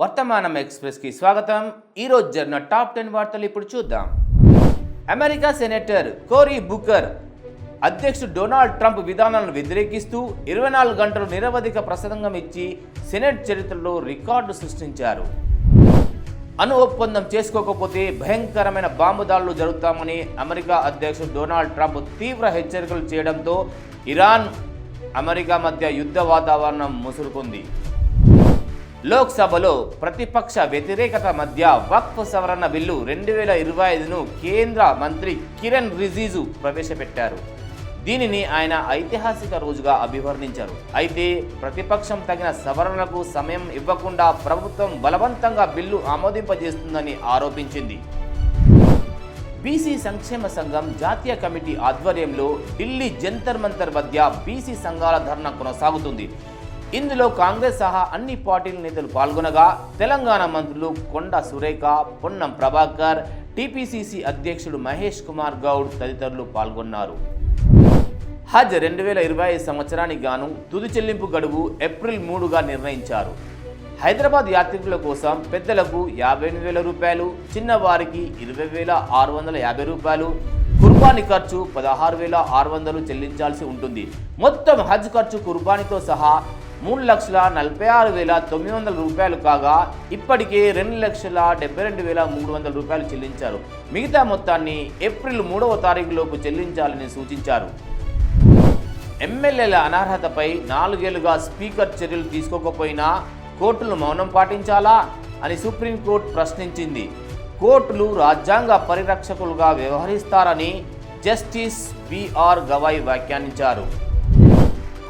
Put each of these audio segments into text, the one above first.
వర్తమానం ఎక్స్‌ప్రెస్‌కి స్వాగతం. ఈరోజు జరిగిన టాప్ 10 వార్తలు ఇప్పుడు చూద్దాం. అమెరికా సెనేటర్ కోరీ బూకర్ అధ్యక్షుడు డొనాల్డ్ ట్రంప్ విధానాలను వ్యతిరేకిస్తూ 24 గంటలు నిరవధిక ప్రసంగం ఇచ్చి సెనెట్ చరిత్రలో రికార్డు సృష్టించారు. అణు ఒప్పందం చేసుకోకపోతే భయంకరమైన బాంబు దాడులు జరుగుతామని అమెరికా అధ్యక్షుడు డొనాల్డ్ ట్రంప్ తీవ్ర హెచ్చరికలు చేయడంతో ఇరాన్, అమెరికా మధ్య యుద్ధ వాతావరణం ముసురుకుంది. లోక్సభలో ప్రతిపక్ష వ్యతిరేకత మధ్య వక్ఫ్ సవరణ బిల్లు 2025ను కేంద్ర మంత్రి కిరణ్ రిజిజు ప్రవేశపెట్టారు. దీనిని ఆయన ఐతిహాసిక రోజుగా అభివర్ణించారు. అయితే ప్రతిపక్షం తగిన సవరణలకు సమయం ఇవ్వకుండా ప్రభుత్వం బలవంతంగా బిల్లు ఆమోదింపజేస్తుందని ఆరోపించింది. బీసీ సంక్షేమ సంఘం జాతీయ కమిటీ ఆధ్వర్యంలో ఢిల్లీ జంతర్ మంతర్ వద్ద బీసీ సంఘాల ధర్నా కొనసాగుతుంది. ఇందులో కాంగ్రెస్ సహా అన్ని పార్టీల నేతలు పాల్గొనగా తెలంగాణ మంత్రులు కొండ సురేఖ, పొన్నం ప్రభాకర్, టీపీసీసీ అధ్యక్షుడు మహేష్ కుమార్ గౌడ్ తదితరులు పాల్గొన్నారు. హజ్ 2025 సంవత్సరానికి గాను తుది చెల్లింపు గడువు ఏప్రిల్ 3గా నిర్ణయించారు. హైదరాబాద్ యాత్రికుల కోసం పెద్దలకు 58,000 రూపాయలు, చిన్నవారికి 20,650 రూపాయలు, కుర్బానీ ఖర్చు 16,600 చెల్లించాల్సి ఉంటుంది. మొత్తం హజ్ ఖర్చు కుర్బానీతో సహా 3,46,900 రూపాయలు కాగా ఇప్పటికే 2,72,300 రూపాయలు చెల్లించారు. మిగతా మొత్తాన్ని ఏప్రిల్ 3వ తారీఖులోపు చెల్లించాలని సూచించారు. ఎమ్మెల్యేల అనర్హతపై 4 ఏళ్లుగా స్పీకర్ చర్యలు తీసుకోకపోయినా కోర్టులు మౌనం పాటించాలా అని సుప్రీంకోర్టు ప్రశ్నించింది. కోర్టులు రాజ్యాంగ పరిరక్షకులుగా వ్యవహరిస్తారని జస్టిస్ బిఆర్ గవాయ్ వ్యాఖ్యానించారు.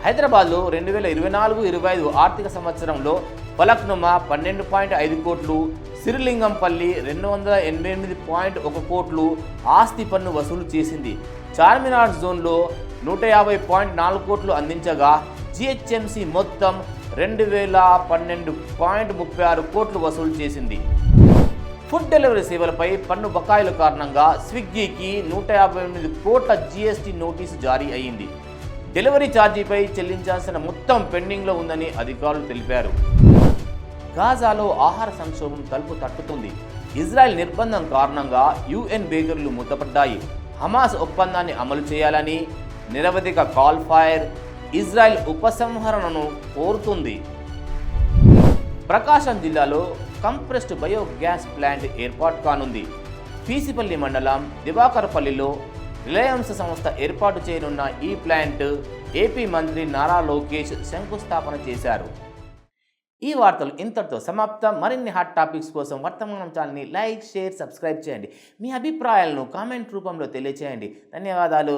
హైదరాబాద్లో 2024-25 ఆర్థిక సంవత్సరంలో ఫలక్నుమా 12.5 కోట్లు, సిరిలింగంపల్లి 288.1 కోట్లు ఆస్తి పన్ను వసూలు చేసింది. చార్మినార్ జోన్లో 150.4 కోట్లు అందించగా జిహెచ్ఎంసీ మొత్తం 2,012.36 కోట్లు వసూలు చేసింది. ఫుడ్ డెలివరీ సేవలపై పన్ను బకాయిల కారణంగా స్విగ్గీకి 158 కోట్ల జీఎస్టీ నోటీసు జారీ అయింది. డెలివరీ ఛార్జీపై చెల్లించాల్సిన మొత్తం పెండింగ్లో ఉందని అధికారులు తెలిపారు. గాజాలో ఆహార సంక్షోభం తలుపు తట్టుతుంది. ఇజ్రాయెల్ నిర్బంధం కారణంగా యుఎన్ బేకరీలు మూతపడ్డాయి. హమాస్ ఒప్పందాన్ని అమలు చేయాలని నిరవధిక కాల్ ఫైర్, ఇజ్రాయెల్ ఉపసంహరణను కోరుతుంది. ప్రకాశం జిల్లాలో కంప్రెస్డ్ బయోగ్యాస్ ప్లాంట్ ఏర్పాటు కానుంది. పీసిపల్లి మండలం దివాకరపల్లిలో రిలయన్స్ సంస్థ ఏర్పాటు చేయనున్న ఈ ప్లాంట్ ఏపీ మంత్రి నారా లోకేష్ శంకుస్థాపన చేశారు. ఈ వార్తలు ఇంతటితో సమాప్తం. మరిన్ని హాట్ టాపిక్స్ కోసం వర్తమానం ఛానల్ని లైక్, షేర్, సబ్స్క్రైబ్ చేయండి. మీ అభిప్రాయాలను కామెంట్ రూపంలో తెలియచేయండి. ధన్యవాదాలు.